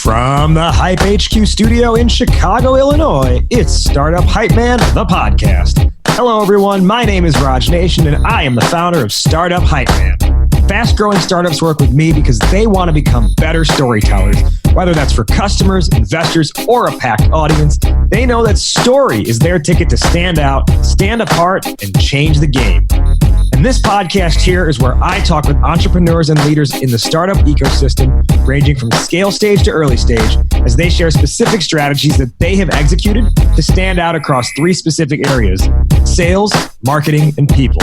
From the Hype HQ studio in Chicago, Illinois, it's Startup Hype Man, the podcast. Hello, everyone. My name is Raj Nation, and I am the founder of Startup Hype Man. Fast-growing startups work with me because they want to become better storytellers. Whether that's for customers, investors, or a packed audience, they know that story is their ticket to stand out, stand apart, and change the game. And this podcast here is where I talk with entrepreneurs and leaders in the startup ecosystem, ranging from scale stage to early stage, as they share specific strategies that they have executed to stand out across three specific areas: sales, marketing, and people.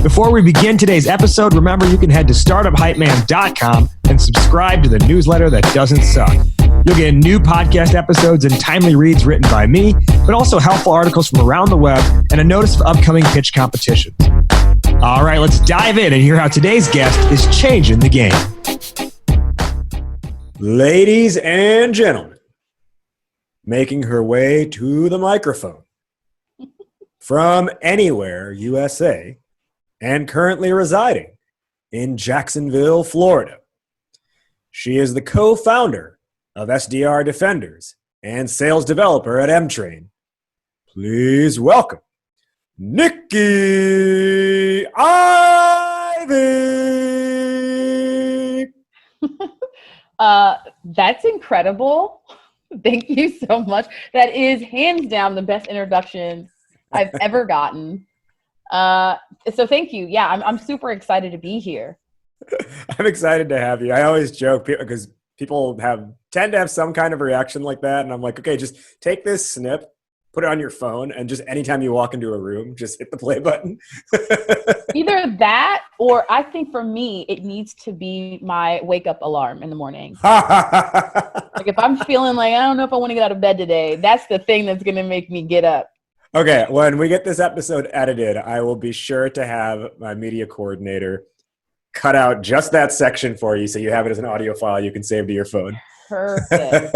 Before we begin today's episode, remember you can head to startuphypeman.com and subscribe to the newsletter that doesn't suck. You'll get new podcast episodes and timely reads written by me, but also helpful articles from around the web and a notice of upcoming pitch competitions. All right, let's dive in and hear how today's guest is changing the game. Ladies and gentlemen, making her way to the microphone from anywhere, USA, and currently residing in Jacksonville, Florida. She is the co-founder of SDRDefenders and sales developer at Emtrain. Please welcome Nikki Ivey. That's incredible. Thank you so much. That is hands down the best introduction I've ever gotten. So thank you. Yeah, I'm super excited to be here. I'm excited to have you. I always joke because people tend to have some kind of reaction like that. And I'm like, okay, just take this snip, put it on your phone, and just anytime you walk into a room, just hit the play button. Either that, or I think for me, it needs to be my wake up alarm in the morning. Like if I'm feeling like, I don't know if I want to get out of bed today, that's the thing that's going to make me get up. Okay, when we get this episode edited, I will be sure to have my media coordinator cut out just that section for you so you have it as an audio file you can save to your phone. Perfect.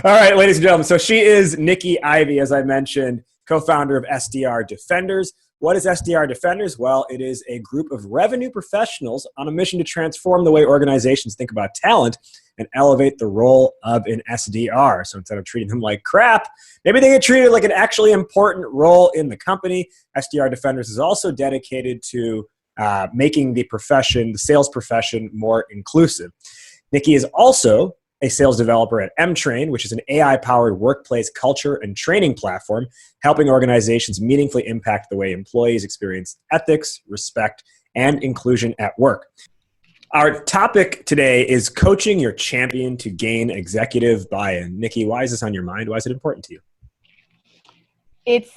All right, ladies and gentlemen. So she is Nikki Ivey, as I mentioned, co-founder of SDRDefenders. What is SDRDefenders? Well, it is a group of revenue professionals on a mission to transform the way organizations think about talent and elevate the role of an SDR. So instead of treating them like crap, maybe they get treated like an actually important role in the company. SDRDefenders is also dedicated to making the sales profession, more inclusive. Nikki is also a sales developer at Emtrain, which is an AI-powered workplace culture and training platform, helping organizations meaningfully impact the way employees experience ethics, respect, and inclusion at work. Our topic today is coaching your champion to gain executive buy-in. Nikki, why is this on your mind? Why is it important to you? It's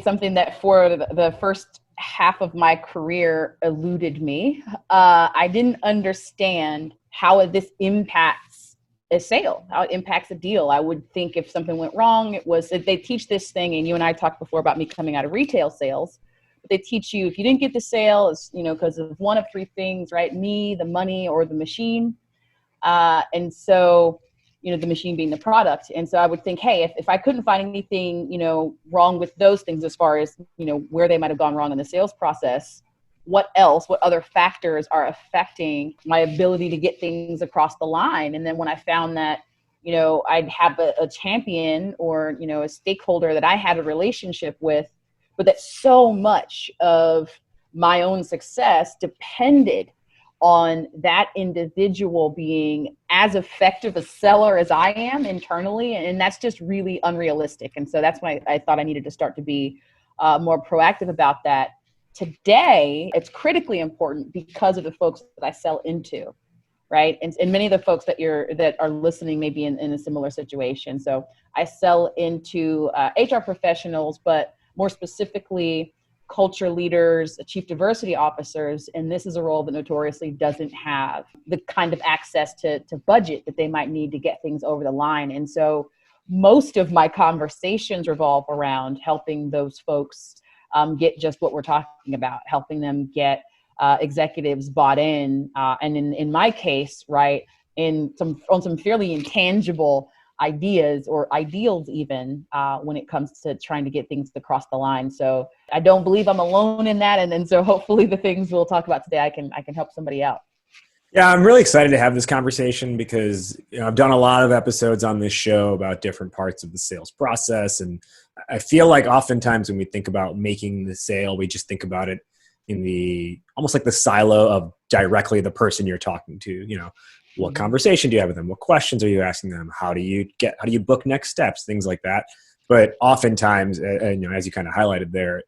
something that for the first half of my career eluded me. I didn't understand how this impacts a sale, how it impacts a deal. I would think if something went wrong, if they teach this thing, and you and I talked before about me coming out of retail sales, but they teach you if you didn't get the sale, it's, because of one of three things, right? Me, the money, or the machine. And so, the machine being the product. And so I would think, hey, if I couldn't find anything, wrong with those things as far as, where they might have gone wrong in the sales process, what other factors are affecting my ability to get things across the line? And then when I found that, I'd have a champion or, a stakeholder that I had a relationship with, but that so much of my own success depended on that individual being as effective a seller as I am internally. And that's just really unrealistic. And so that's why I thought I needed to start to be more proactive about that. Today, it's critically important because of the folks that I sell into, right? And many of the folks that are listening may be in a similar situation. So I sell into HR professionals, but more specifically, culture leaders, chief diversity officers, and this is a role that notoriously doesn't have the kind of access to budget that they might need to get things over the line. And so most of my conversations revolve around helping those folks get just what we're talking about, helping them get executives bought in, and in my case, right, on some fairly intangible ideas or ideals even when it comes to trying to get things across the line. So I don't believe I'm alone in that. And so hopefully the things we'll talk about today, I can help somebody out. Yeah, I'm really excited to have this conversation because I've done a lot of episodes on this show about different parts of the sales process. And I feel like oftentimes when we think about making the sale, we just think about it in the almost like the silo of directly the person you're talking to. What conversation do you have with them? What questions are you asking them? How do you book next steps? Things like that. But oftentimes, as you kind of highlighted there,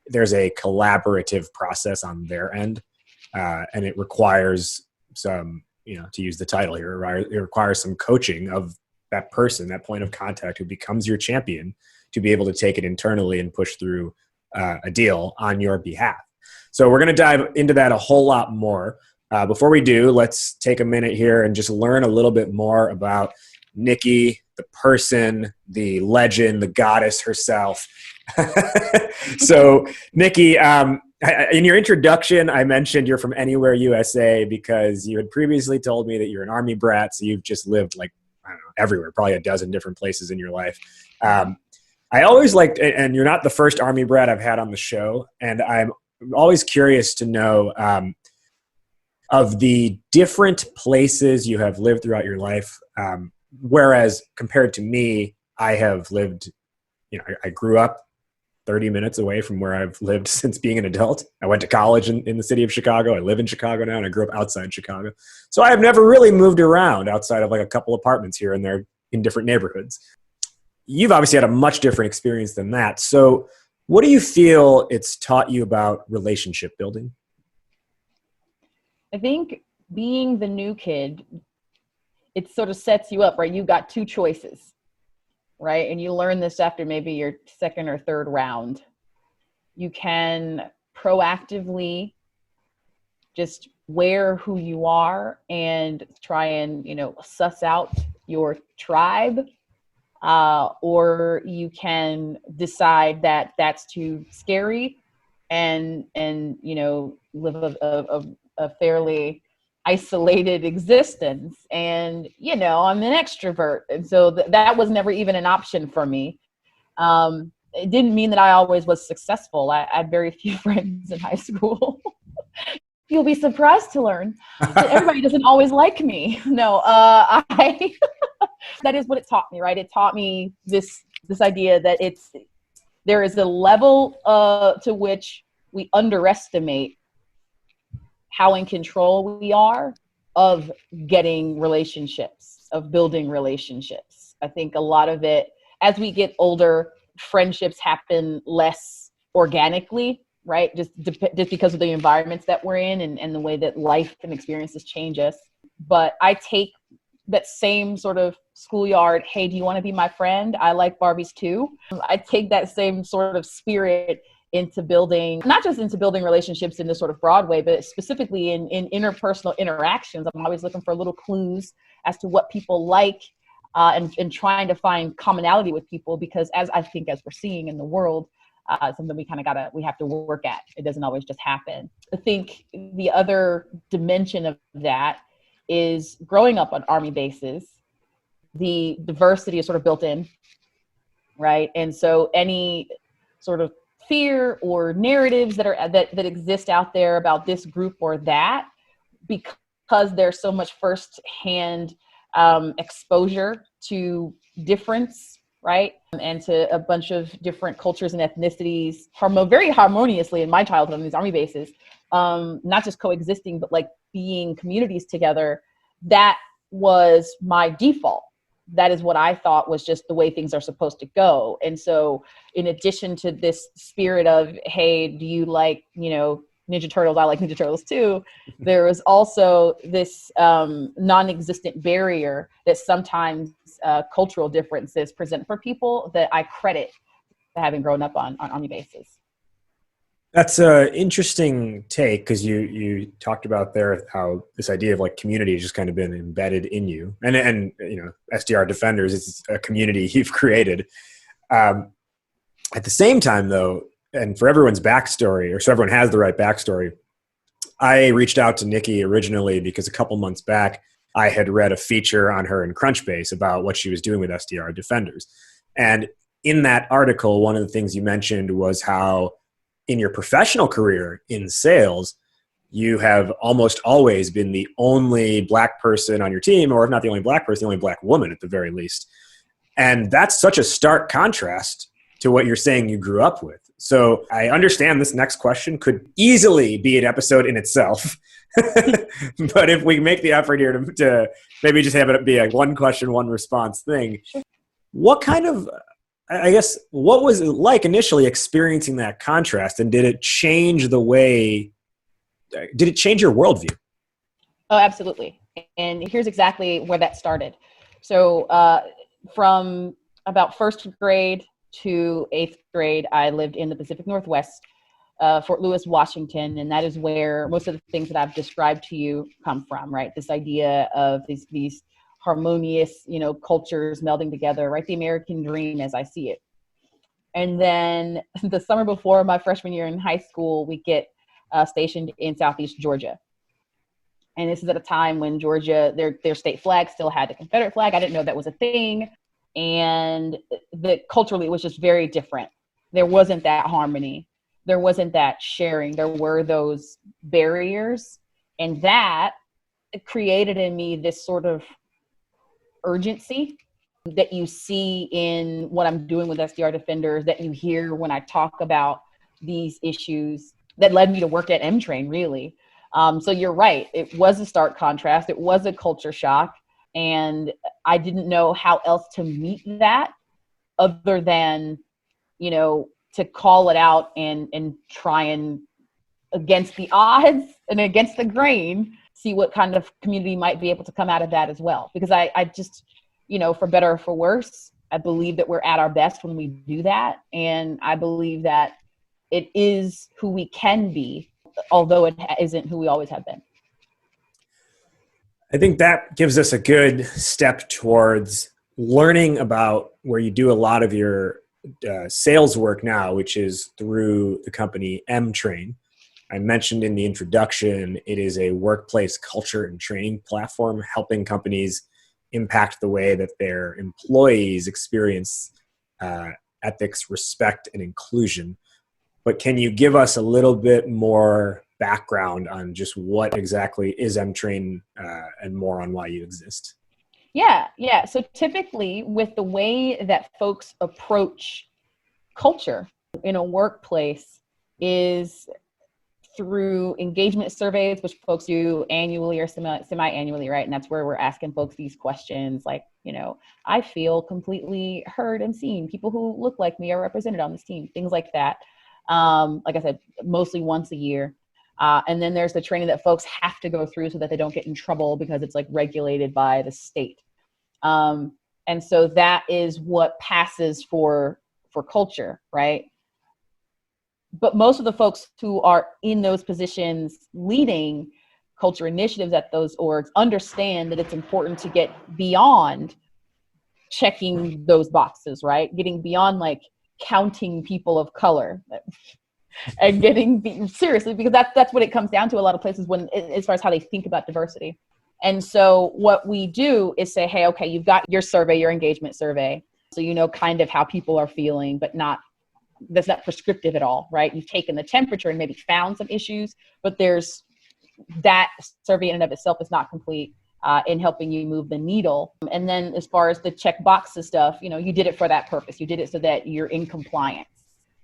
there's a collaborative process on their end. And it requires some, to use the title here, it requires some coaching of that person, that point of contact who becomes your champion to be able to take it internally and push through a deal on your behalf. So we're going to dive into that a whole lot more. Before we do, let's take a minute here and just learn a little bit more about Nikki, the person, the legend, the goddess herself. So Nikki, in your introduction, I mentioned you're from Anywhere, USA, because you had previously told me that you're an Army brat. So you've just lived everywhere, probably a dozen different places in your life. I always liked, and you're not the first Army brat I've had on the show. And I'm always curious to know of the different places you have lived throughout your life. Whereas compared to me, I have lived, I grew up 30 minutes away from where I've lived since being an adult. I went to college in the city of Chicago. I live in Chicago now, and I grew up outside Chicago. So I have never really moved around outside of like a couple apartments here and there in different neighborhoods. You've obviously had a much different experience than that. So what do you feel it's taught you about relationship building? I think being the new kid, it sort of sets you up, right? You got two choices, right? And you learn this after maybe your second or third round. You can proactively just wear who you are and try and, suss out your tribe. Or you can decide that that's too scary and live a fairly isolated existence. And, I'm an extrovert. And so that was never even an option for me. It didn't mean that I always was successful. I had very few friends in high school. You'll be surprised to learn that everybody doesn't always like me. No, that is what it taught me, right? It taught me this idea that there is a level to which we underestimate how in control we are of getting relationships, of building relationships. I think a lot of it, as we get older, friendships happen less organically, right? Just because of the environments that we're in and the way that life and experiences change us. But I take that same sort of schoolyard, hey, do you want to be my friend? I like Barbies too. I take that same sort of spirit into building, not just into building relationships in this sort of broad way, but specifically in interpersonal interactions. I'm always looking for little clues as to what people like and trying to find commonality with people, because as we're seeing in the world, something we have to work at. It doesn't always just happen. I think the other dimension of that is growing up on Army bases. The diversity is sort of built in, right? And so any sort of fear or narratives that exist out there about this group or that, because there's so much firsthand exposure to difference, right? And to a bunch of different cultures and ethnicities, very harmoniously in my childhood on these Army bases, not just coexisting, but like being communities together. That was my default. That is what I thought was just the way things are supposed to go. And so in addition to this spirit of, hey, do you like, Ninja Turtles? I like Ninja Turtles too. There was also this non-existent barrier that sometimes cultural differences present for people that I credit to having grown up on Army bases. That's an interesting take, because you talked about there how this idea of like community has just kind of been embedded in you, and SDRDefenders is a community you've created. At the same time, though, and for everyone's backstory, or so everyone has the right backstory, I reached out to Nikki originally because a couple months back I had read a feature on her in Crunchbase about what she was doing with SDRDefenders, and in that article, one of the things you mentioned was how in your professional career in sales, you have almost always been the only Black person on your team, or if not the only Black person, the only Black woman at the very least. And that's such a stark contrast to what you're saying you grew up with. So I understand this next question could easily be an episode in itself. But if we make the effort here to maybe just have it be a one question, one response thing, what kind of, I guess, what was it like initially experiencing that contrast? And did it change your worldview? Oh, absolutely. And here's exactly where that started. So from about first grade to eighth grade, I lived in the Pacific Northwest, Fort Lewis, Washington, and that is where most of the things that I've described to you come from, right? This idea of these harmonious, cultures melding together, right? The American dream as I see it. And then the summer before my freshman year in high school, we get stationed in Southeast Georgia. And this is at a time when Georgia, their state flag still had the Confederate flag. I didn't know that was a thing. And culturally, it was just very different. There wasn't that harmony. There wasn't that sharing. There were those barriers. And that created in me this sort of urgency that you see in what I'm doing with SDRDefenders, that you hear when I talk about these issues, that led me to work at Emtrain, really. So you're right. It was a stark contrast. It was a culture shock. And I didn't know how else to meet that other than, to call it out and try and, against the odds and against the grain, see what kind of community might be able to come out of that as well. Because I just, for better or for worse, I believe that we're at our best when we do that. And I believe that it is who we can be, although it isn't who we always have been. I think that gives us a good step towards learning about where you do a lot of your sales work now, which is through the company Emtrain. I mentioned in the introduction, it is a workplace culture and training platform helping companies impact the way that their employees experience ethics, respect, and inclusion. But can you give us a little bit more background on just what exactly is Emtrain and more on why you exist? Yeah. So typically with the way that folks approach culture in a workplace is through engagement surveys, which folks do annually or semi-annually, right? And that's where we're asking folks these questions like, I feel completely heard and seen. People who look like me are represented on this team, things like that. Like I said, mostly once a year. And then there's the training that folks have to go through so that they don't get in trouble because it's like regulated by the state. And so that is what passes for culture, right? But most of the folks who are in those positions leading culture initiatives at those orgs understand that it's important to get beyond checking those boxes, right? Getting beyond like counting people of color and getting seriously, because that's what it comes down to a lot of places when, as far as how they think about diversity. And so what we do is say, hey, okay, you've got your survey, your engagement survey. So kind of how people are feeling, but that's not prescriptive at all, right? You've taken the temperature and maybe found some issues, but there's that survey in and of itself is not complete in helping you move the needle. And then as far as the check boxes stuff, you did it for that purpose. You did it so that you're in compliance.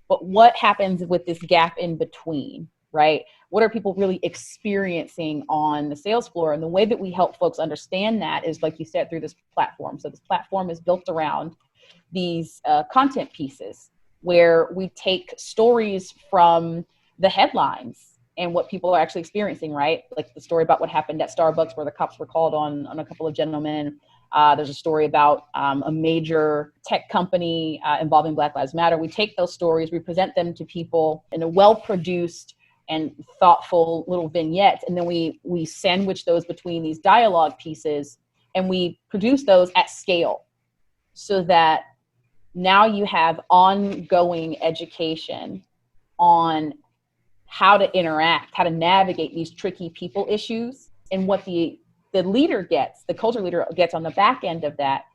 But what happens with this gap in between, right? What are people really experiencing on the sales floor? And the way that we help folks understand that is, like you said, through this platform. So this platform is built around these content pieces where we take stories from the headlines and what people are actually experiencing, right? Like the story about what happened at Starbucks where the cops were called on a couple of gentlemen. There's a story about a major tech company involving Black Lives Matter. We take those stories, we present them to people in a well-produced and thoughtful little vignettes, and then we sandwich those between these dialogue pieces, and we produce those at scale so that now you have ongoing education on how to interact, how to navigate these tricky people issues. And what the leader gets, the culture leader gets on the back end of that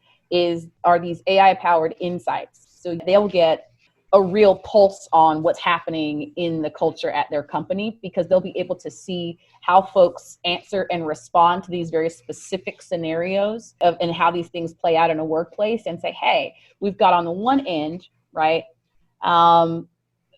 are these AI-powered insights. So they'll get a real pulse on what's happening in the culture at their company, because they'll be able to see how folks answer and respond to these very specific scenarios and how these things play out in a workplace, and say, hey, we've got on the one end, right,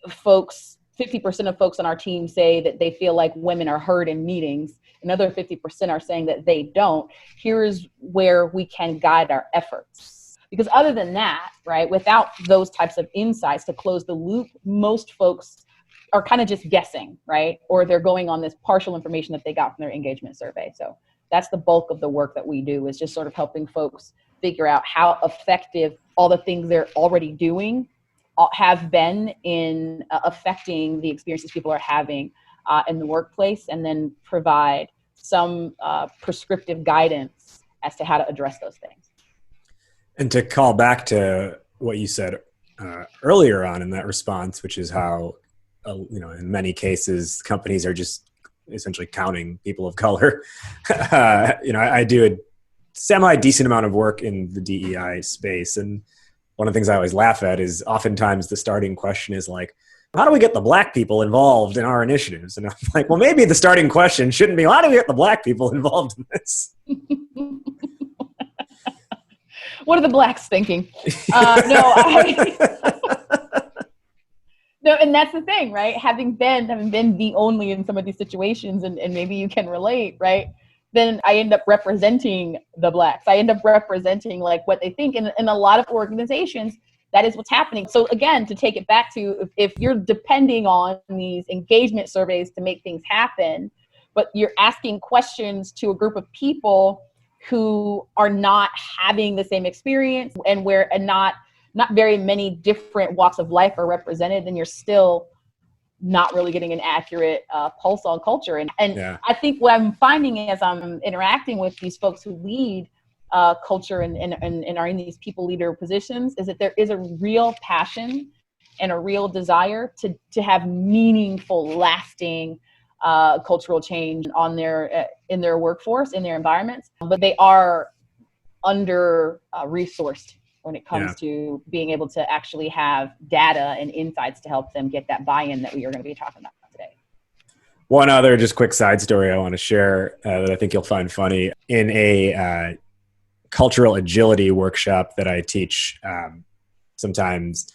folks, 50% of folks on our team say that they feel like women are heard in meetings. Another 50% are saying that they don't. Here's where we can guide our efforts. Because other than that, right, without those types of insights to close the loop, most folks are kind of just guessing, right? Or they're going on this partial information that they got from their engagement survey. So that's the bulk of the work that we do, is just sort of helping folks figure out how effective all the things they're already doing have been in affecting the experiences people are having in the workplace, and then provide some prescriptive guidance as to how to address those things. And to call back to what you said earlier on in that response, which is how, in many cases, companies are just essentially counting people of color. I do a semi-decent amount of work in the DEI space. And one of the things I always laugh at is oftentimes the starting question is like, how do we get the Black people involved in our initiatives? And I'm like, well, maybe the starting question shouldn't be, how do we get the Black people involved in this? What are the Blacks thinking? No, and that's the thing, right? Having been the only in some of these situations, and maybe you can relate, right? Then I end up representing the Blacks. I end up representing like what they think. And in a lot of organizations, that is what's happening. So again, to take it back to, if you're depending on these engagement surveys to make things happen, but you're asking questions to a group of people who are not having the same experience, and where not very many different walks of life are represented, then you're still not really getting an accurate pulse on culture. And yeah. I think what I'm finding as I'm interacting with these folks who lead culture and are in these people leader positions, is that there is a real passion and a real desire to have meaningful, lasting cultural change on in their workforce, in their environments, but they are under resourced when it comes to being able to actually have data and insights to help them get that buy-in that we are going to be talking about today. One other just quick side story I want to share that I think you'll find funny. In a cultural agility workshop that I teach sometimes,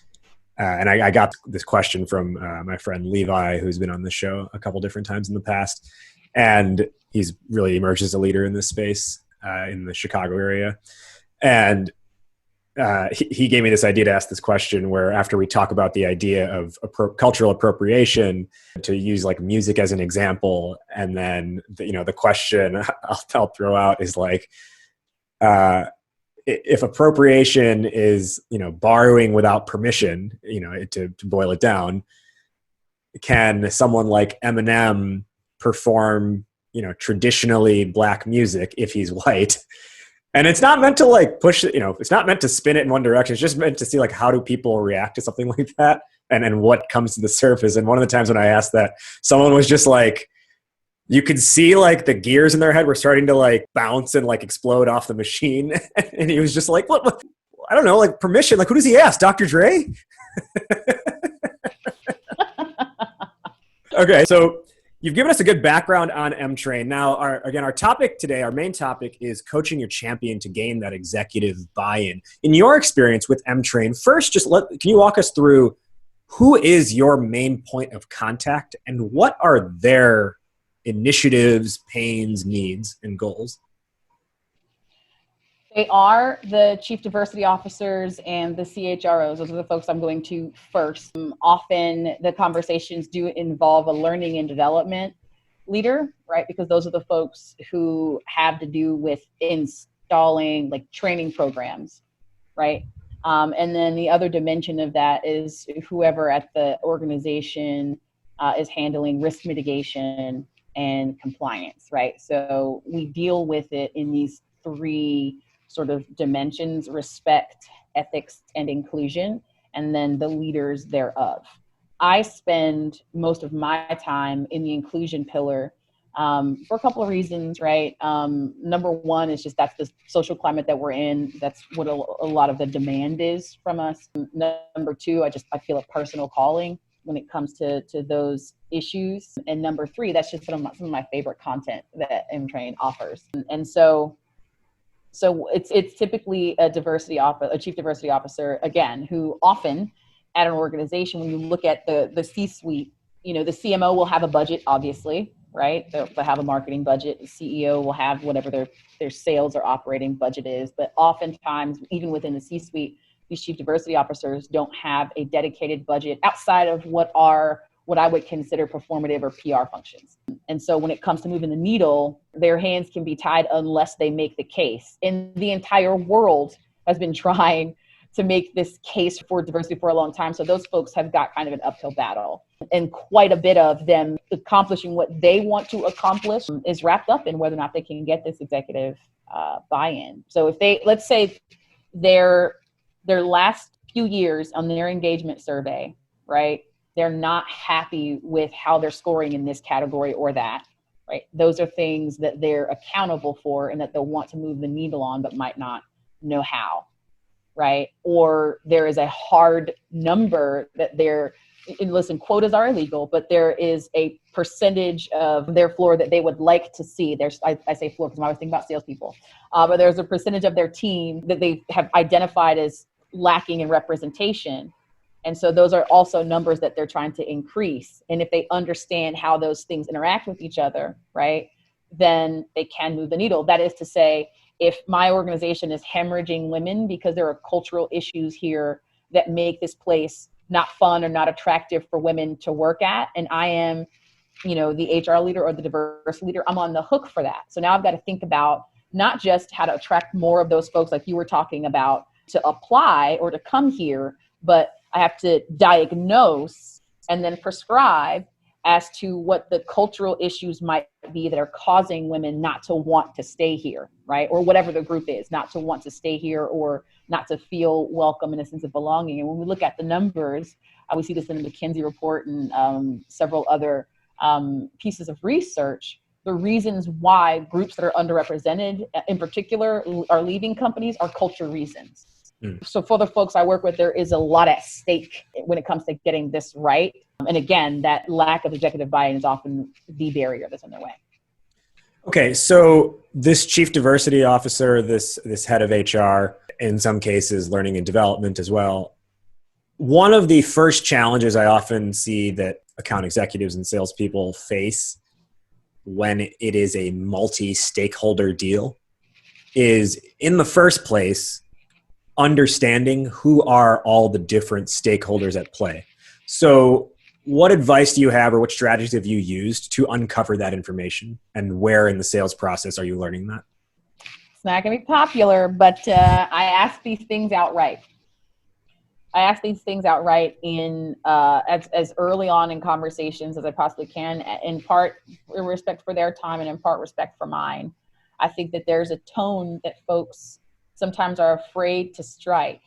and I got this question from my friend Levi, who's been on the show a couple different times in the past. And he's really emerged as a leader in this space in the Chicago area. And he gave me this idea to ask this question, where after we talk about the idea of cultural appropriation, to use like music as an example. And then, the question I'll throw out is like, if appropriation is, borrowing without permission, to boil it down, can someone like Eminem perform, traditionally Black music if he's white? And it's not meant to like push it, it's not meant to spin it in one direction. It's just meant to see like, how do people react to something like that? And what comes to the surface. And one of the times when I asked that, someone was just like, you could see like the gears in their head were starting to like bounce and like explode off the machine. And he was just like, what? I don't know, like permission. Like, who does he ask? Dr. Dre? Okay. So you've given us a good background on Emtrain. Now, our topic today, our main topic, is coaching your champion to gain that executive buy-in. In your experience with Emtrain, first, can you walk us through who is your main point of contact and what are their initiatives, pains, needs, and goals? They are the chief diversity officers and the CHROs. Those are the folks I'm going to first. Often the conversations do involve a learning and development leader, right? Because those are the folks who have to do with installing like training programs, right? And then the other dimension of that is whoever at the organization is handling risk mitigation and compliance, right? So we deal with it in these three sort of dimensions: respect, ethics, and inclusion, and then the leaders thereof. I spend most of my time in the inclusion pillar for a couple of reasons, right? Number one is just that's the social climate that we're in. That's what a lot of the demand is from us. Number two, I feel a personal calling when it comes to those issues. And number three, that's just some of my favorite content that Emtrain offers. And so it's typically a chief diversity officer, again, who often at an organization, when you look at the C-suite, the CMO will have a budget, obviously, right? They'll have a marketing budget. The CEO will have whatever their sales or operating budget is. But oftentimes, even within the C-suite, these chief diversity officers don't have a dedicated budget outside of what I would consider performative or PR functions. And so when it comes to moving the needle, their hands can be tied unless they make the case. And the entire world has been trying to make this case for diversity for a long time. So those folks have got kind of an uphill battle. And quite a bit of them accomplishing what they want to accomplish is wrapped up in whether or not they can get this executive buy-in. So if let's say their last few years on their engagement survey, right, they're not happy with how they're scoring in this category or that, right? Those are things that they're accountable for and that they'll want to move the needle on, but might not know how, right? Or there is a hard number that listen, quotas are illegal, but there is a percentage of their floor that they would like to see. I say floor because I'm always thinking about salespeople, but there's a percentage of their team that they have identified as lacking in representation. And so those are also numbers that they're trying to increase. And if they understand how those things interact with each other, right, then they can move the needle. That is to say, if my organization is hemorrhaging women because there are cultural issues here that make this place not fun or not attractive for women to work at, and I am, the HR leader or the diversity leader, I'm on the hook for that. So now I've got to think about not just how to attract more of those folks like you were talking about to apply or to come here, but I have to diagnose and then prescribe as to what the cultural issues might be that are causing women not to want to stay here, right? Or whatever the group is, not to want to stay here or not to feel welcome and a sense of belonging. And when we look at the numbers, we see this in the McKinsey report and several other pieces of research. The reasons why groups that are underrepresented in particular are leaving companies are culture reasons. So for the folks I work with, there is a lot at stake when it comes to getting this right. And again, that lack of executive buy-in is often the barrier that's in their way. Okay, so this chief diversity officer, this head of HR, in some cases learning and development as well. One of the first challenges I often see that account executives and salespeople face when it is a multi-stakeholder deal is, in the first place, understanding who are all the different stakeholders at play. So what advice do you have or what strategies have you used to uncover that information, and where in the sales process are you learning that? It's not going to be popular, but I ask these things outright. In as early on in conversations as I possibly can, in part respect for their time and in part respect for mine. I think that there's a tone that folks sometimes are afraid to strike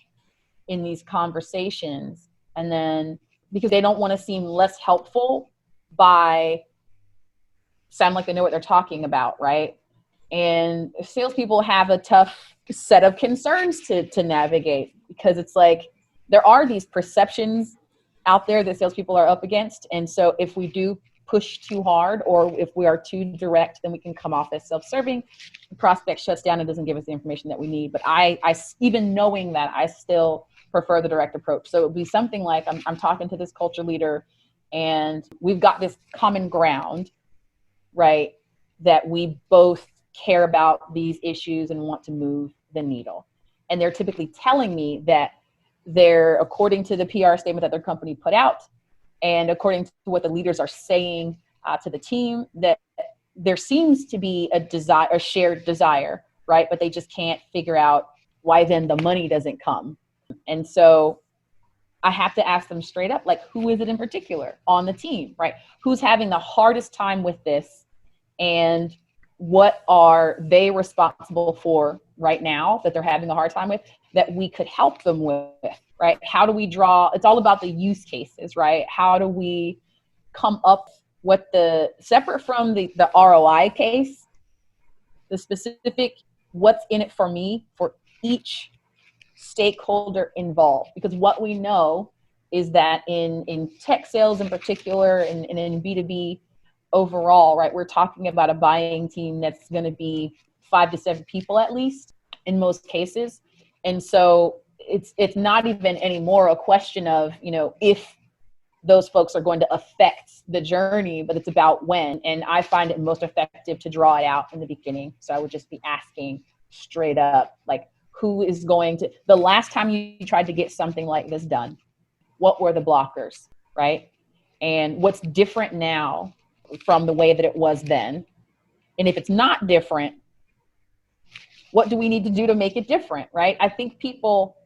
in these conversations, and then because they don't want to seem less helpful by sound like they know what they're talking about, right? And salespeople have a tough set of concerns to navigate, because it's like there are these perceptions out there that salespeople are up against. And so if we do push too hard or if we are too direct, then we can come off as self-serving. The prospect shuts down and doesn't give us the information that we need. But I even knowing that, I still prefer the direct approach. So it would be something like I'm talking to this culture leader and we've got this common ground, right, that we both care about these issues and want to move the needle. And they're typically telling me that they're, according to the PR statement that their company put out, and according to what the leaders are saying to the team, that there seems to be a shared desire, right? But they just can't figure out why then the money doesn't come. And so I have to ask them straight up, like, who is it in particular on the team, right? Who's having the hardest time with this, and what are they responsible for right now that they're having a hard time with that we could help them with, right? How do we draw, it's all about the use cases, right? How do we come up separate from the ROI case, the specific what's in it for me for each stakeholder involved. Because what we know is that in tech sales in particular, and in B2B overall, right, we're talking about a buying team that's going to be 5 to 7 people at least in most cases. And so it's not even anymore a question of, if those folks are going to affect the journey, but it's about when. And I find it most effective to draw it out in the beginning. So I would just be asking straight up, like, who is going to, the last time you tried to get something like this done, what were the blockers, right? And what's different now from the way that it was then? And if it's not different, what do we need to do to make it different, right? I think people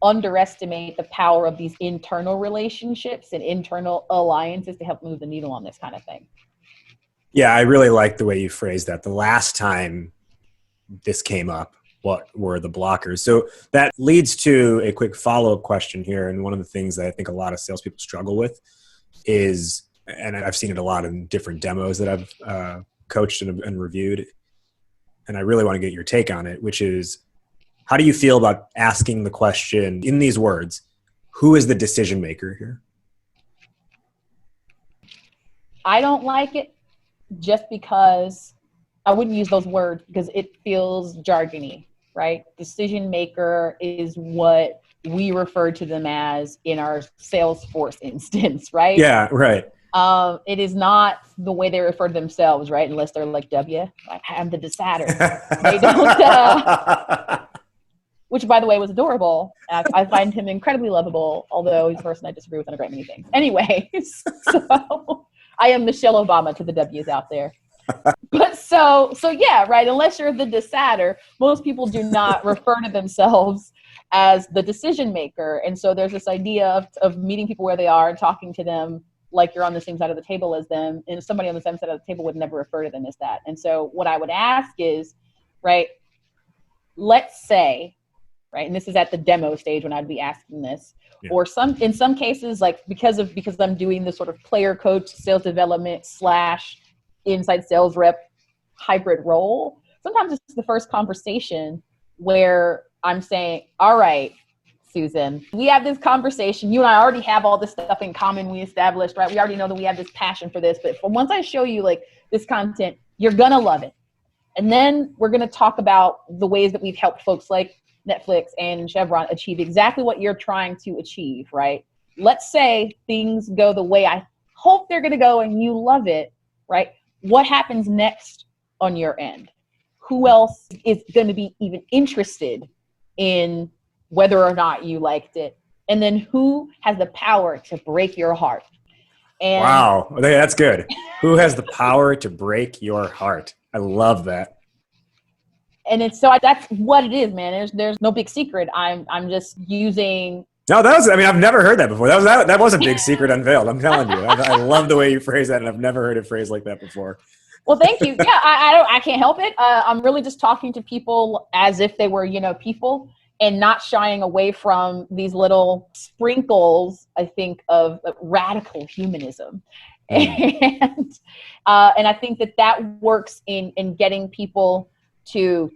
underestimate the power of these internal relationships and internal alliances to help move the needle on this kind of thing. Yeah, I really like the way you phrased that. The last time this came up, what were the blockers? So that leads to a quick follow-up question here. And one of the things that I think a lot of salespeople struggle with is, and I've seen it a lot in different demos that I've coached and reviewed, and I really want to get your take on it, which is, how do you feel about asking the question in these words, who is the decision maker here? I don't like it just because I wouldn't use those words because it feels jargony, right? Decision maker is what we refer to them as in our Salesforce instance, right? Yeah, right. It is not the way they refer to themselves, right? Unless they're like I'm the decider. They don't, which by the way was adorable. I find him incredibly lovable, although he's a person I disagree with on a great many things. Anyways, so I am Michelle Obama to the W's out there. But so yeah, right. Unless you're the decider, most people do not refer to themselves as the decision maker. And so there's this idea of meeting people where they are and talking to them like you're on the same side of the table as them. And somebody on the same side of the table would never refer to them as that. And so what I would ask is, right, let's say, right, and this is at the demo stage when I'd be asking this, yeah. Or in some cases, like because I'm doing this sort of player coach, sales development / inside sales rep hybrid role, sometimes it's the first conversation where I'm saying, all right, Susan, we have this conversation. You and I already have all this stuff in common we established, right? We already know that we have this passion for this, but once I show you like this content, you're going to love it. And then we're going to talk about the ways that we've helped folks like Netflix and Chevron achieve exactly what you're trying to achieve, right? Let's say things go the way I hope they're going to go and you love it, right? What happens next on your end? Who else is going to be even interested in whether or not you liked it? And then who has the power to break your heart? And wow, that's good. Who has the power to break your heart? I love that. And it's that's what it is, man. There's no big secret. I'm just using. No, I've never heard that before. That was a big secret unveiled. I'm telling you. I love the way you phrase that, and I've never heard it phrased like that before. Well, thank you. Yeah, I can't help it. I'm really just talking to people as if they were, people, and not shying away from these little sprinkles, I think, of radical humanism. And I think that works in getting people to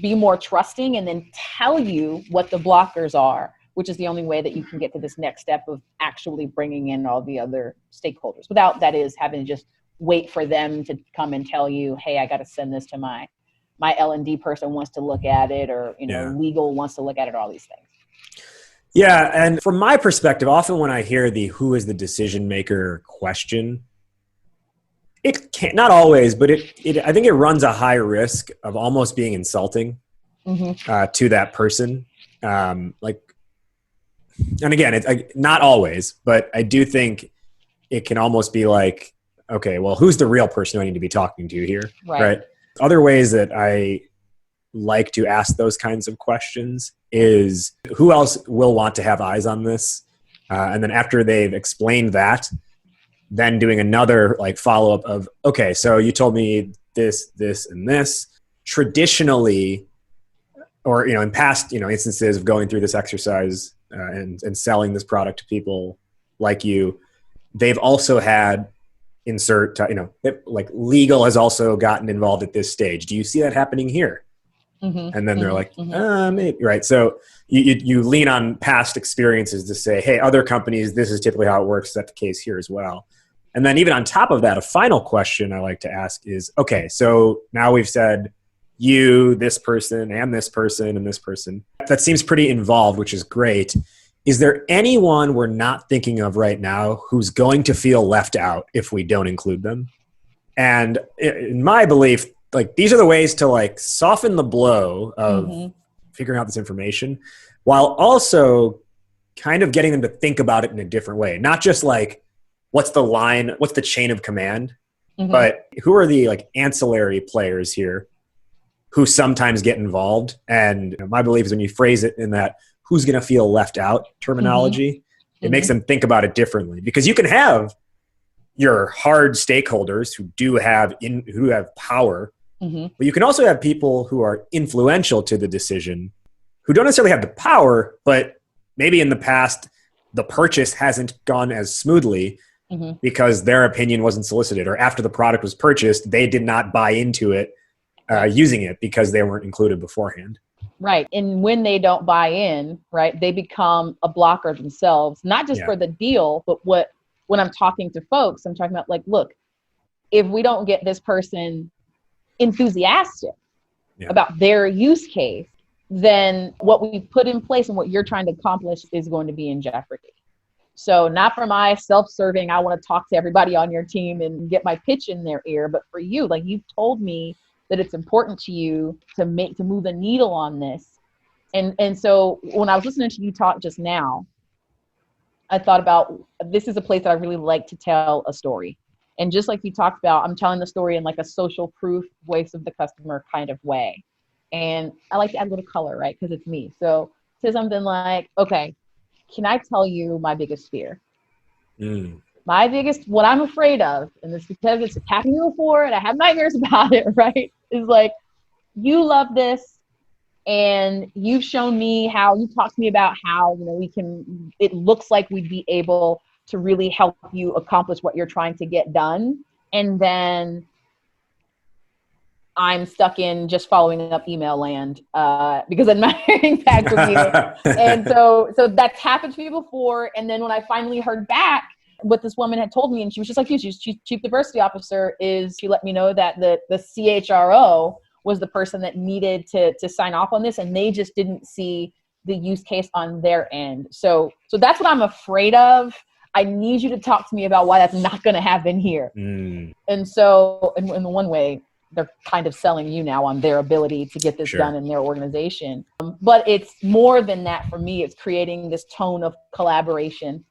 be more trusting and then tell you what the blockers are, which is the only way that you can get to this next step of actually bringing in all the other stakeholders without, that is, having to just wait for them to come and tell you, hey, I got to send this to my L&D person wants to look at it, or, legal wants to look at it, all these things. Yeah. And from my perspective, often when I hear the who is the decision maker question, it can't, not always, but I think it runs a high risk of almost being insulting to that person. And again, it's not always, but I do think it can almost be like, okay, well, who's the real person I need to be talking to here? Right. Other ways that I like to ask those kinds of questions is, who else will want to have eyes on this? And then after they've explained that, then doing another follow-up of, okay, so you told me this, and this. Traditionally, or, in past, instances of going through this exercise and selling this product to people like you, they've also had insert, like legal has also gotten involved at this stage. Do you see that happening here? Mm-hmm. And then they're like, Mm-hmm. maybe, right? So you lean on past experiences to say, hey, other companies, this is typically how it works. Is that the case here as well? And then even on top of that, a final question I like to ask is, okay, so now we've said you, this person, and this person, and this person. That seems pretty involved, which is great. Is there anyone we're not thinking of right now who's going to feel left out if we don't include them? And in my belief, like these are the ways to like soften the blow of figuring out this information while also kind of getting them to think about it in a different way. Not just like, what's the line, what's the chain of command, but who are the like ancillary players here who sometimes get involved? And my belief is when you phrase it in that who's going to feel left out terminology, it makes them think about it differently, because you can have your hard stakeholders who have power, but you can also have people who are influential to the decision who don't necessarily have the power, but maybe in the past the purchase hasn't gone as smoothly because their opinion wasn't solicited, or after the product was purchased, they did not buy into it using it because they weren't included beforehand. Right. And when they don't buy in, right, they become a blocker themselves, not just for the deal, but when I'm talking to folks, I'm talking about like, look, if we don't get this person enthusiastic about their use case, then what we put in place and what you're trying to accomplish is going to be in jeopardy. So not for my self-serving, I want to talk to everybody on your team and get my pitch in their ear, but for you, like you've told me that it's important to you to move the needle on this. And so when I was listening to you talk just now, I thought about, this is a place that I really like to tell a story. And just like you talked about, I'm telling the story in like a social proof, voice of the customer kind of way. And I like to add a little color, right? Because it's me. So say something like, okay, can I tell you my biggest fear? My biggest, what I'm afraid of, and it's because it's happened to me before and I have nightmares about it, right? Is like, you love this and you've shown me how, you talked to me about how, it looks like we'd be able to really help you accomplish what you're trying to get done. And then I'm stuck in just following up email land because I'm not hearing back from you. And so that's happened to me before. And then when I finally heard back what this woman had told me, and she was just like you, she's chief diversity officer, is she let me know that the CHRO was the person that needed to sign off on this, and they just didn't see the use case on their end. So that's what I'm afraid of. I need you to talk to me about why that's not going to happen here. And so in the one way, they're kind of selling you now on their ability to get this done in their organization. But it's more than that for me. It's creating this tone of collaboration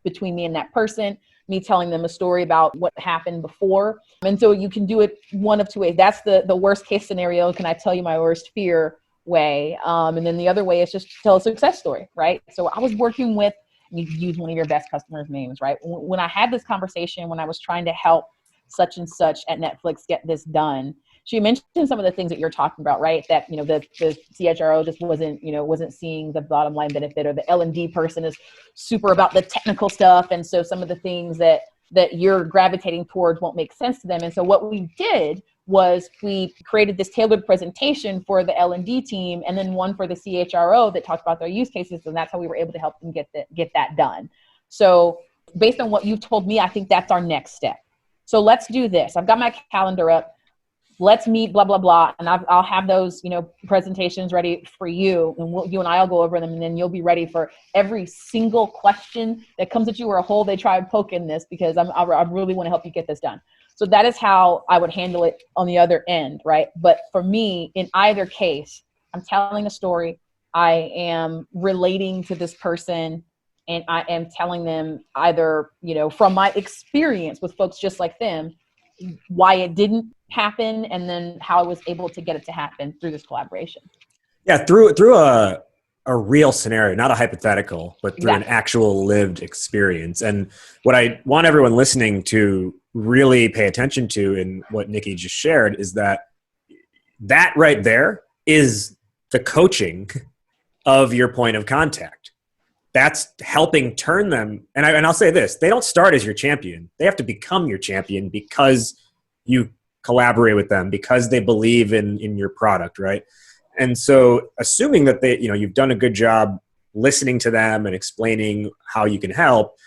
between me and that person, me telling them a story about what happened before. And so you can do it one of two ways. That's the worst case scenario. Can I tell you my worst fear way? And then the other way is just tell a success story, right? So I was working with, you use one of your best customers' names, right? When I had this conversation, when I was trying to help such and such at Netflix get this done, she mentioned some of the things that you're talking about, right? That, the CHRO just wasn't seeing the bottom line benefit, or the L&D person is super about the technical stuff. And so some of the things that you're gravitating towards won't make sense to them. And so what we did was we created this tailored presentation for the L&D team, and then one for the CHRO that talked about their use cases. And that's how we were able to help them get that done. So based on what you've told me, I think that's our next step. So let's do this. I've got my calendar up. Let's meet, blah, blah, blah. And I'll have those, presentations ready for you. And you and I will go over them. And then you'll be ready for every single question that comes at you, or a hole they try and poke in this, because I really want to help you get this done. So that is how I would handle it on the other end, right? But for me, in either case, I'm telling a story. I am relating to this person, and I am telling them either, from my experience with folks just like them, why it didn't happen, and then how I was able to get it to happen through this collaboration. Yeah, through a real scenario, not a hypothetical, but through an actual lived experience. And what I want everyone listening to really pay attention to in what Nikki just shared is that right there is the coaching of your point of contact. that's helping turn them. And I'll say this, they don't start as your champion. They have to become your champion because you collaborate with them, because they believe in your product, right? And so assuming that you've done a good job listening to them and explaining how you can help,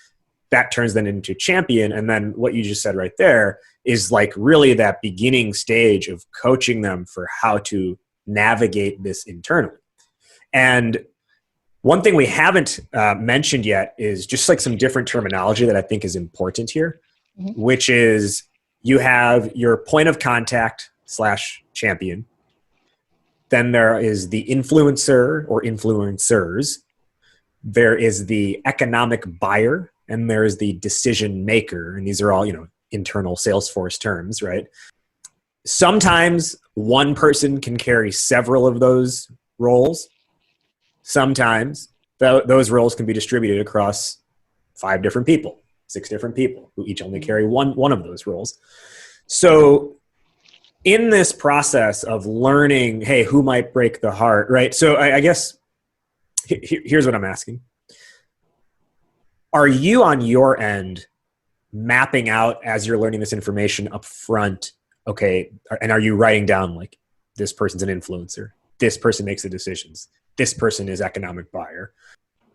that turns them into champion. And then what you just said right there is like really that beginning stage of coaching them for how to navigate this internally. And one thing we haven't mentioned yet is just like some different terminology that I think is important here, which is you have your point of contact / champion. Then there is the influencer or influencers. There is the economic buyer, and there is the decision maker. And these are all, internal Salesforce terms, right? Sometimes one person can carry several of those roles. Sometimes those roles can be distributed across 5 different people, 6 different people who each only carry one of those roles. So in this process of learning, hey, who might break the heart, right? So I guess here's what I'm asking. Are you on your end mapping out as you're learning this information up front? Okay. And are you writing down like this person's an influencer? This person makes the decisions. This person is economic buyer.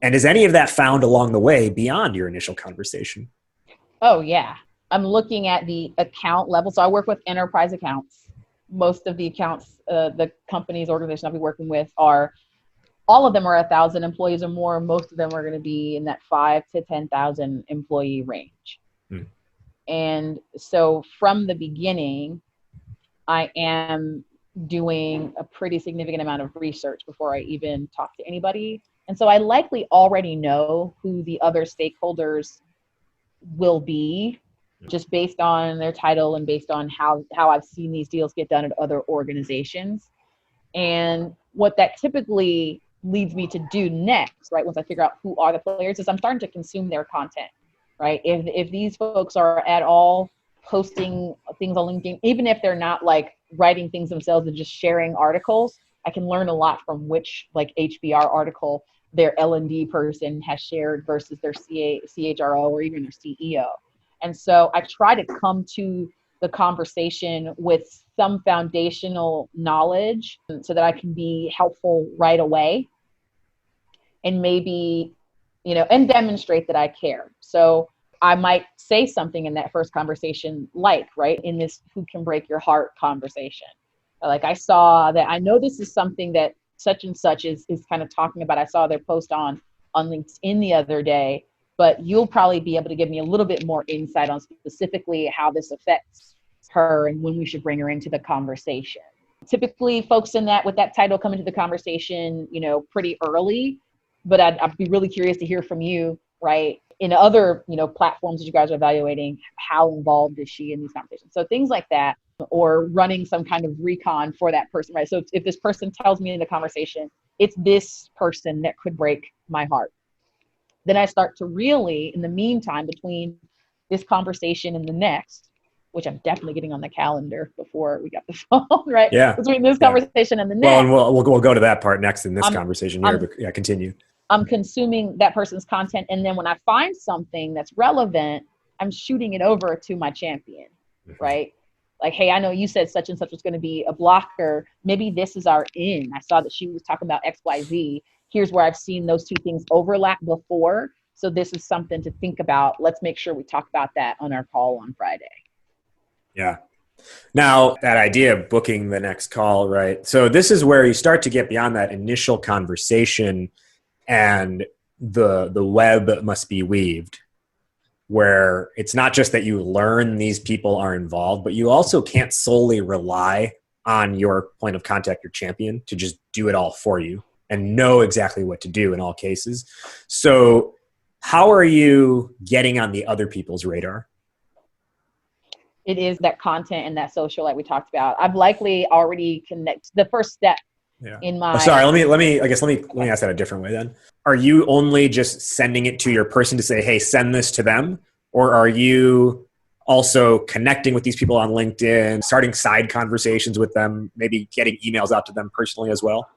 And is any of that found along the way beyond your initial conversation? Oh yeah. I'm looking at the account level. So I work with enterprise accounts. Most of the accounts, the companies, organizations I'll be working with all of them are 1,000 employees or more. Most of them are going to be in that 5,000 to 10,000 employee range. And so from the beginning, I am doing a pretty significant amount of research before I even talk to anybody. And so I likely already know who the other stakeholders will be just based on their title and based on how I've seen these deals get done at other organizations. And what that typically leads me to do next, right, once I figure out who are the players, is I'm starting to consume their content, right? If these folks are at all posting things on LinkedIn, even if they're not like writing things themselves and just sharing articles, I can learn a lot from which like HBR article their L&D person has shared versus their CHRO or even their CEO. And so I try to come to the conversation with some foundational knowledge so that I can be helpful right away and maybe, and demonstrate that I care. So I might say something in that first conversation, like, right, in this who can break your heart conversation. Like I know this is something that such and such is kind of talking about. I saw their post on LinkedIn the other day, but you'll probably be able to give me a little bit more insight on specifically how this affects her and when we should bring her into the conversation. Typically folks with that title come into the conversation, pretty early, but I'd be really curious to hear from you, right? In other, platforms that you guys are evaluating, how involved is she in these conversations? So things like that, or running some kind of recon for that person, right? So if this person tells me in the conversation, it's this person that could break my heart, then I start to really, in the meantime, between this conversation and the next, which I'm definitely getting on the calendar before we got the phone, right? Yeah. Between this conversation and the next. Well, and we'll go to that part next in this conversation here, but yeah, continue. I'm consuming that person's content. And then when I find something that's relevant, I'm shooting it over to my champion, right? Like, hey, I know you said such and such was going to be a blocker. Maybe this is our in. I saw that she was talking about XYZ. Here's where I've seen those two things overlap before. So this is something to think about. Let's make sure we talk about that on our call on Friday. Yeah. Now, that idea of booking the next call, right? So this is where you start to get beyond that initial conversation, and the web must be weaved, where it's not just that you learn these people are involved, but you also can't solely rely on your point of contact, your champion, to just do it all for you and know exactly what to do in all cases. So how are you getting on the other people's radar? It is that content and that social, like we talked about. I've likely already connected the first step. Yeah. In my let me ask that a different way then. Are you only just sending it to your person to say, hey, send this to them? Or are you also connecting with these people on LinkedIn, starting side conversations with them, maybe getting emails out to them personally as well?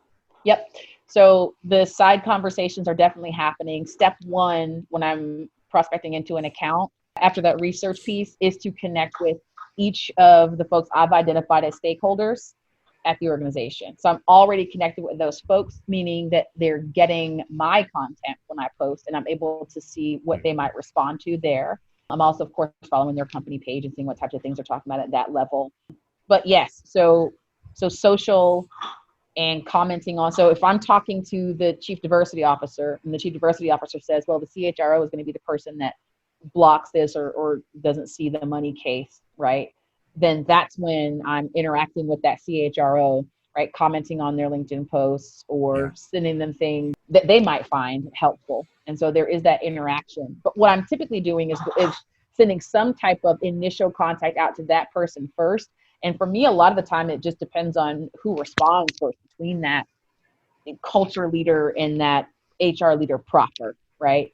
Yep. So the side conversations are definitely happening. Step one, when I'm prospecting into an account, after that research piece, is to connect with each of the folks I've identified as stakeholders at the organization. So I'm already connected with those folks, meaning that they're getting my content when I post, and I'm able to see what they might respond to there. I'm also, of course, following their company page and seeing what types of things they're talking about at that level. But yes, so social and commenting on. So if I'm talking to the chief diversity officer and the chief diversity officer says, well, the CHRO is going to be the person that blocks this or doesn't see the money case, right? Then that's when I'm interacting with that CHRO, right? Commenting on their LinkedIn posts or sending them things that they might find helpful. And so there is that interaction. But what I'm typically doing is sending some type of initial contact out to that person first. And for me, a lot of the time, it just depends on who responds first between that culture leader and that HR leader proper, right?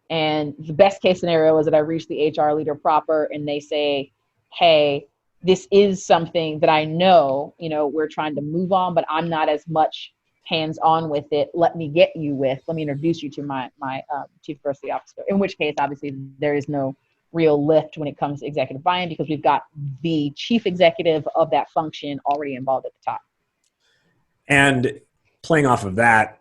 And the best case scenario is that I reach the HR leader proper and they say, hey, this is something that I know, we're trying to move on, but I'm not as much hands-on with it. Let me introduce you to my chief diversity officer. In which case, obviously, there is no real lift when it comes to executive buy-in because we've got the chief executive of that function already involved at the top. And playing off of that,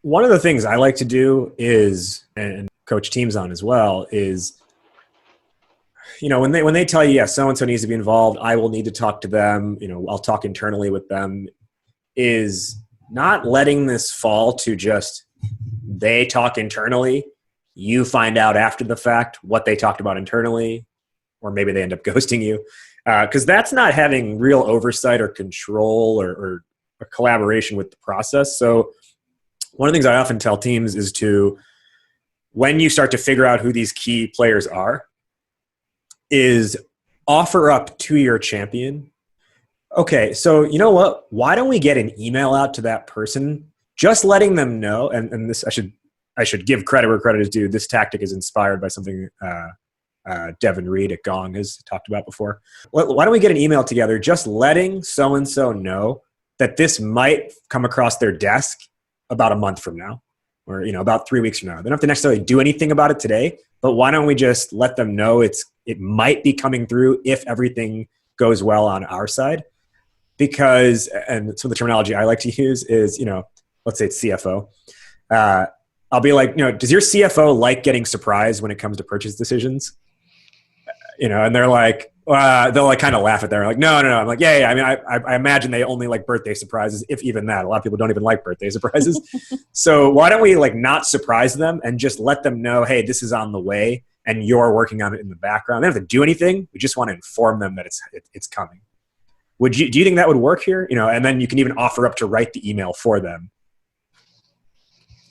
one of the things I like to do is, and coach teams on as well, is, when they tell you, yes, so-and-so needs to be involved, I will need to talk to them, I'll talk internally with them, is not letting this fall to just they talk internally, you find out after the fact what they talked about internally, or maybe they end up ghosting you. Because that's not having real oversight or control or collaboration with the process. So one of the things I often tell teams is when you start to figure out who these key players are, is offer up to your champion. Okay, so you know what? Why don't we get an email out to that person, just letting them know, and this I should give credit where credit is due. This tactic is inspired by something Devin Reed at Gong has talked about before. Why don't we get an email together just letting so-and-so know that this might come across their desk about a month from now or about 3 weeks from now. They don't have to necessarily do anything about it today, but why don't we just let them know it might be coming through if everything goes well on our side? Because, and some of the terminology I like to use is, let's say it's CFO. I'll be like, does your CFO like getting surprised when it comes to purchase decisions? And they're like, they'll like kind of laugh at that. They're like, no. I'm like, yeah. I mean, I imagine they only like birthday surprises, if even that. A lot of people don't even like birthday surprises. So why don't we like not surprise them and just let them know, hey, this is on the way and you're working on it in the background. They don't have to do anything. We just want to inform them that it's coming. Do you think that would work here? And then you can even offer up to write the email for them.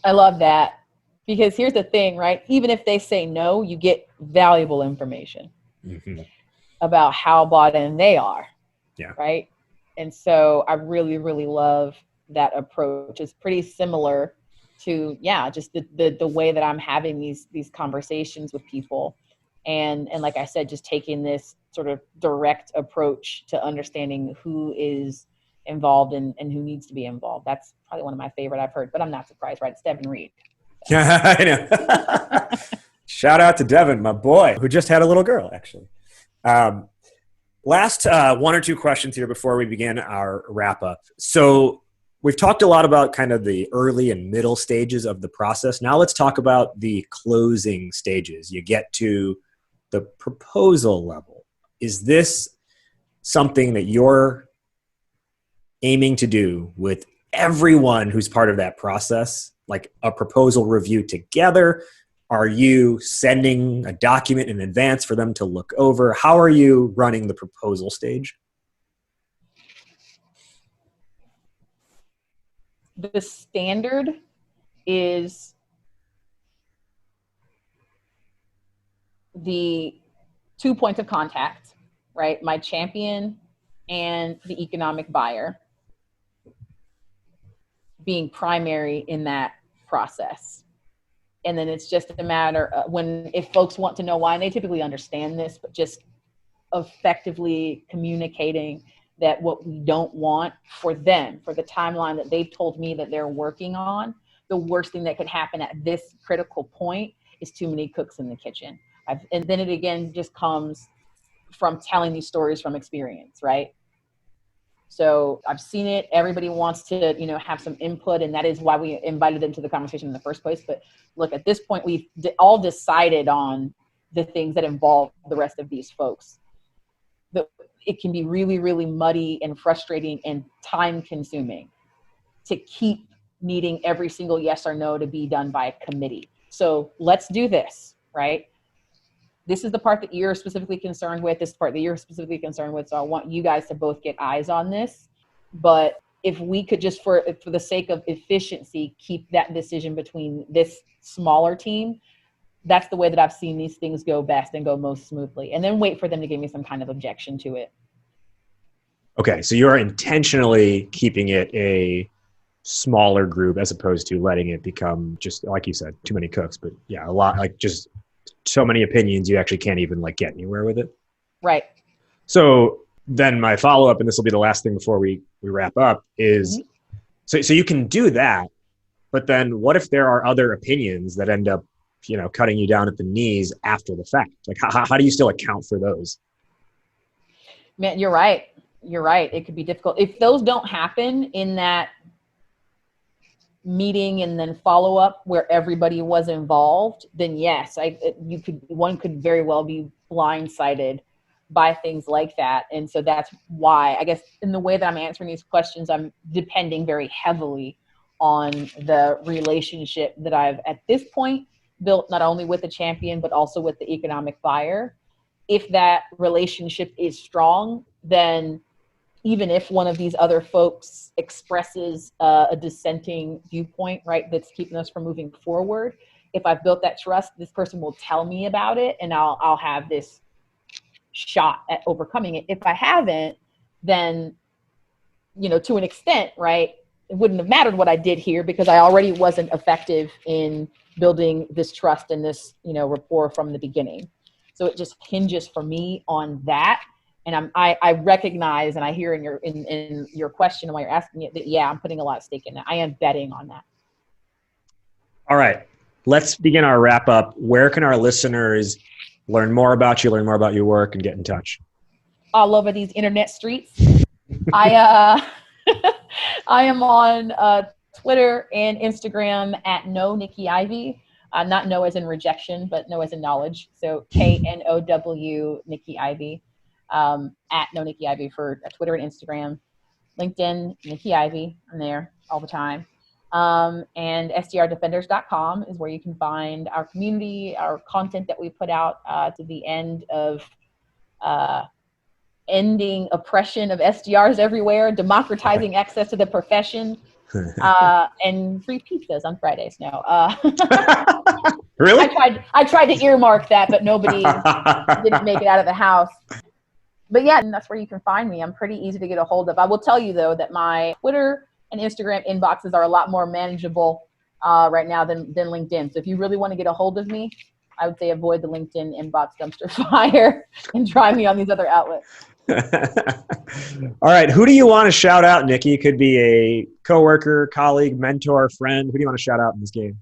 I love that, because here's the thing, right? Even if they say no, you get valuable information about how bought in they are. Yeah. Right. And so I really, really love that approach. It's pretty similar to, just the way that I'm having these conversations with people. And like I said, just taking this sort of direct approach to understanding who is involved and who needs to be involved. That's probably one of my favorite I've heard, but I'm not surprised, right? It's Devin Reed. Yeah, I know. Shout out to Devin, my boy, who just had a little girl, actually. Last one or two questions here before we begin our wrap up. So we've talked a lot about kind of the early and middle stages of the process. Now let's talk about the closing stages. You get to the proposal level. Is this something that you're aiming to do with everyone who's part of that process, like a proposal review together? Are you sending a document in advance for them to look over? How are you running the proposal stage? The standard is the 2 points of contact, right? My champion and the economic buyer being primary in that process. And then it's just a matter of if folks want to know why, and they typically understand this, but just effectively communicating that what we don't want for them, for the timeline that they've told me that they're working on, the worst thing that could happen at this critical point is too many cooks in the kitchen. And then it again just comes from telling these stories from experience, right? So I've seen it. Everybody wants to, have some input, and that is why we invited them to the conversation in the first place. But look, at this point, we've all decided on the things that involve the rest of these folks. But it can be really, really muddy and frustrating and time consuming to keep needing every single yes or no to be done by a committee. So let's do this, right? This is the part that you're specifically concerned with. This is the part that you're specifically concerned with. So I want you guys to both get eyes on this. But if we could just, for the sake of efficiency, keep that decision between this smaller team, that's the way that I've seen these things go best and go most smoothly. And then wait for them to give me some kind of objection to it. Okay, so you're intentionally keeping it a smaller group as opposed to letting it become, just like you said, too many cooks. But yeah, a lot, like just so many opinions, you actually can't even like get anywhere with it. Right. So then my follow-up, and this will be the last thing before we wrap up, is so you can do that, but then what if there are other opinions that end up, cutting you down at the knees after the fact? Like how do you still account for those? Man, you're right. You're right. It could be difficult. If those don't happen in that meeting and then follow up where everybody was involved, then yes, one could very well be blindsided by things like that. And so that's why, I guess, in the way that I'm answering these questions, I'm depending very heavily on the relationship that I've at this point built, not only with the champion, but also with the economic buyer. If that relationship is strong, then even if one of these other folks expresses a dissenting viewpoint, right, that's keeping us from moving forward, if I've built that trust, this person will tell me about it, and I'll have this shot at overcoming it. If I haven't, then, to an extent, right, it wouldn't have mattered what I did here because I already wasn't effective in building this trust and this, rapport from the beginning. So it just hinges for me on that. And I recognize, and I hear in your question and why you're asking it, that yeah, I'm putting a lot of stake in that. I am betting on that. All right, let's begin our wrap up. Where can our listeners learn more about you, learn more about your work, and get in touch? All over these internet streets. I am on Twitter and Instagram at Nikki Ivey. Not no as in rejection, but no as in knowledge. So KNOW Nikki Ivey. At Nikki Ivey for Twitter and Instagram. LinkedIn, Nikki Ivey. I'm there all the time. And SDRDefenders.com is where you can find our community, our content that we put out to the end of ending oppression of SDRs everywhere, democratizing access to the profession, and free pizzas on Fridays now. Really? I tried to earmark that, but nobody didn't make it out of the house. But yeah, and that's where you can find me. I'm pretty easy to get a hold of. I will tell you, though, that my Twitter and Instagram inboxes are a lot more manageable right now than LinkedIn. So if you really want to get a hold of me, I would say avoid the LinkedIn inbox dumpster fire and try me on these other outlets. All right. Who do you want to shout out, Nikki? Could be a coworker, colleague, mentor, friend. Who do you want to shout out in this game?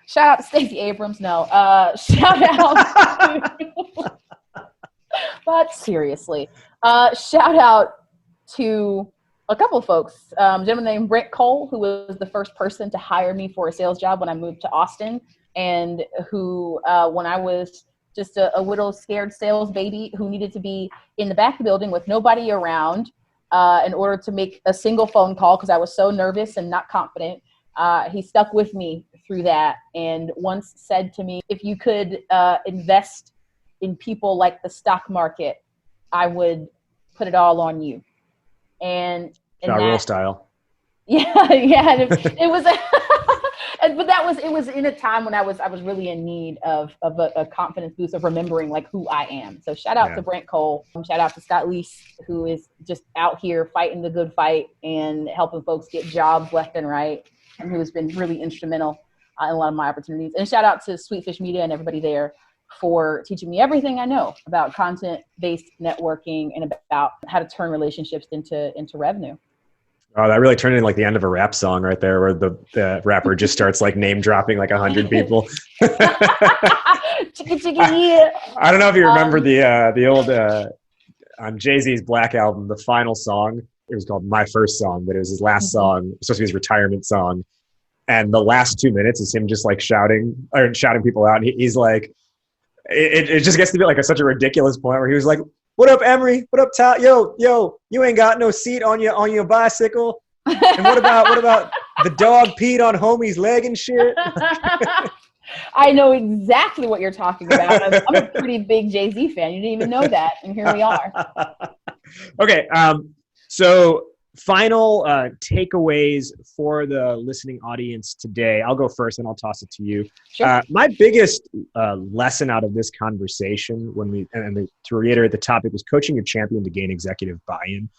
Shout out to Stacey Abrams. No. Shout out to... But seriously, shout out to a couple of folks. A gentleman named Brent Cole, who was the first person to hire me for a sales job when I moved to Austin, and who, when I was just a little scared sales baby who needed to be in the back of the building with nobody around in order to make a single phone call because I was so nervous and not confident, he stuck with me through that and once said to me, if you could invest in people like the stock market, I would put it all on you. And roll style. Yeah. It was, but it was in a time when I was really in need of a confidence boost of remembering like who I am. So shout out to Brent Cole. Shout out to Scott Leese, who is just out here fighting the good fight and helping folks get jobs left and right, and who has been really instrumental in a lot of my opportunities. And shout out to Sweetfish Media and everybody there for teaching me everything I know about content-based networking and about how to turn relationships into revenue. Oh, that really turned into like the end of a rap song right there, where the rapper just starts like name dropping like 100 people. Chicka, yeah. I don't know if you remember the old on Jay-Z's Black album, the final song. It was called My First Song, but it was his last song. It was supposed to be his retirement song, and the last 2 minutes is him just like shouting people out. And he's like, it just gets to be like such a ridiculous point where he was like, "What up, Emery? What up, Tal? Yo, you ain't got no seat on your bicycle. And what about the dog peed on homie's leg and shit?" I know exactly what you're talking about. I'm a pretty big Jay-Z fan. You didn't even know that, and here we are. Okay, so final takeaways for the listening audience today. I'll go first, and I'll toss it to you. Sure. My biggest lesson out of this conversation, to reiterate, the topic was coaching your champion to gain executive buy-in.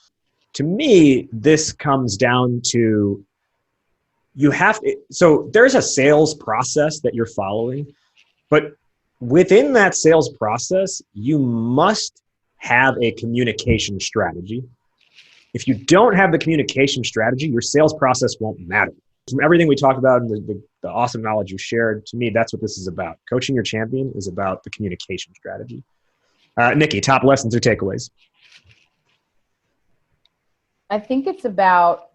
To me, this comes down to so there's a sales process that you're following, but within that sales process, you must have a communication strategy. If you don't have the communication strategy, your sales process won't matter. From everything we talked about and the awesome knowledge you shared, to me, that's what this is about. Coaching your champion is about the communication strategy. Nikki, top lessons or takeaways? I think it's about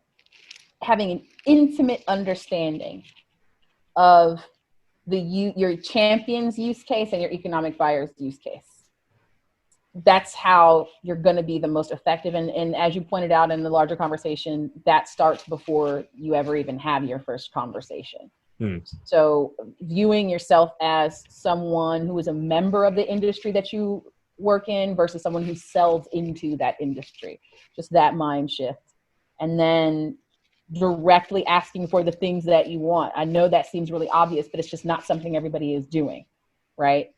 having an intimate understanding of your champion's use case and your economic buyer's use case. That's how you're going to be the most effective. And as you pointed out in the larger conversation, that starts before you ever even have your first conversation. So viewing yourself as someone who is a member of the industry that you work in versus someone who sells into that industry, just that mind shift. And then directly asking for the things that you want. I know that seems really obvious, but it's just not something everybody is doing, right?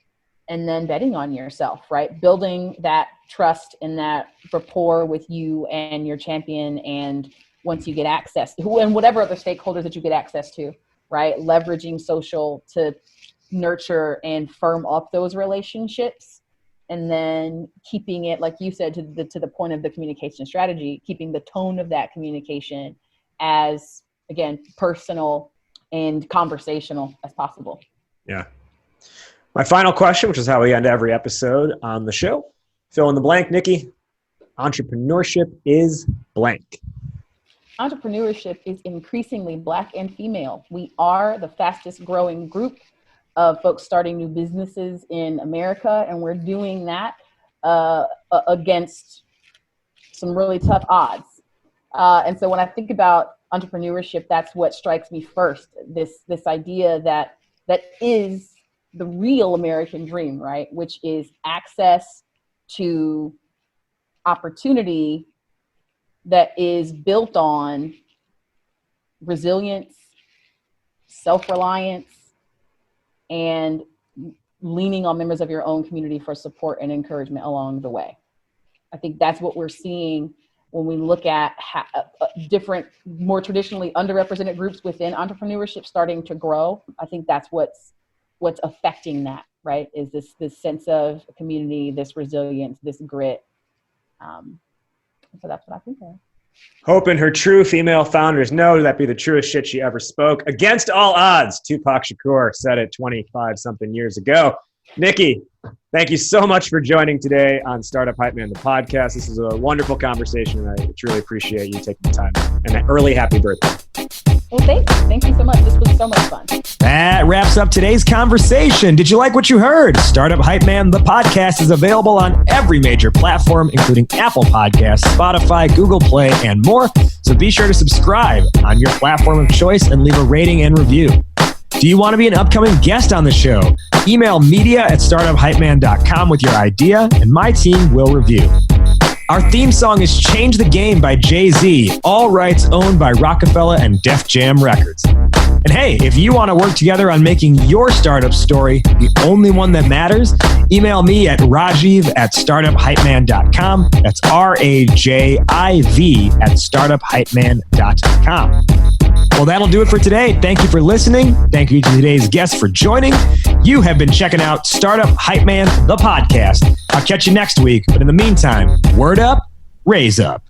And then betting on yourself, right? Building that trust and that rapport with you and your champion. And once you get access to and whatever other stakeholders that you get access to, right? Leveraging social to nurture and firm up those relationships. And then keeping it, like you said, to the point of the communication strategy, keeping the tone of that communication as, again, personal and conversational as possible. Yeah. My final question, which is how we end every episode on the show. Fill in the blank, Nikki. Entrepreneurship is blank. Entrepreneurship is increasingly Black and female. We are the fastest growing group of folks starting new businesses in America, and we're doing that against some really tough odds. And so when I think about entrepreneurship, that's what strikes me first. This idea that is the real American dream, right? Which is access to opportunity that is built on resilience, self-reliance, and leaning on members of your own community for support and encouragement along the way. I think that's what we're seeing when we look at different, more traditionally underrepresented groups within entrepreneurship starting to grow. I think that's what's affecting that, right? Is this sense of community, this resilience, this grit. So that's what I think of. Hoping her true female founders know that be the truest shit she ever spoke. Against all odds, Tupac Shakur said it 25-something years ago. Nikki, thank you so much for joining today on Startup Hype Man, the podcast. This is a wonderful conversation, and I truly appreciate you taking the time. And an early happy birthday. Well, thank you. Thank you so much. This was so much fun. That wraps up today's conversation. Did you like what you heard? Startup Hype Man, the podcast, is available on every major platform, including Apple Podcasts, Spotify, Google Play, and more. So be sure to subscribe on your platform of choice and leave a rating and review. Do you want to be an upcoming guest on the show? Email media@startuphypeman.com with your idea, and my team will review. Our theme song is Change the Game by Jay-Z, all rights owned by Rockefeller and Def Jam Records. And hey, if you want to work together on making your startup story the only one that matters, email me at rajiv@startuphypeman.com. That's RAJIV@startuphypeman.com. Well, that'll do it for today. Thank you for listening. Thank you to today's guests for joining. You have been checking out Startup Hype Man, the podcast. I'll catch you next week. But in the meantime, word up, raise up.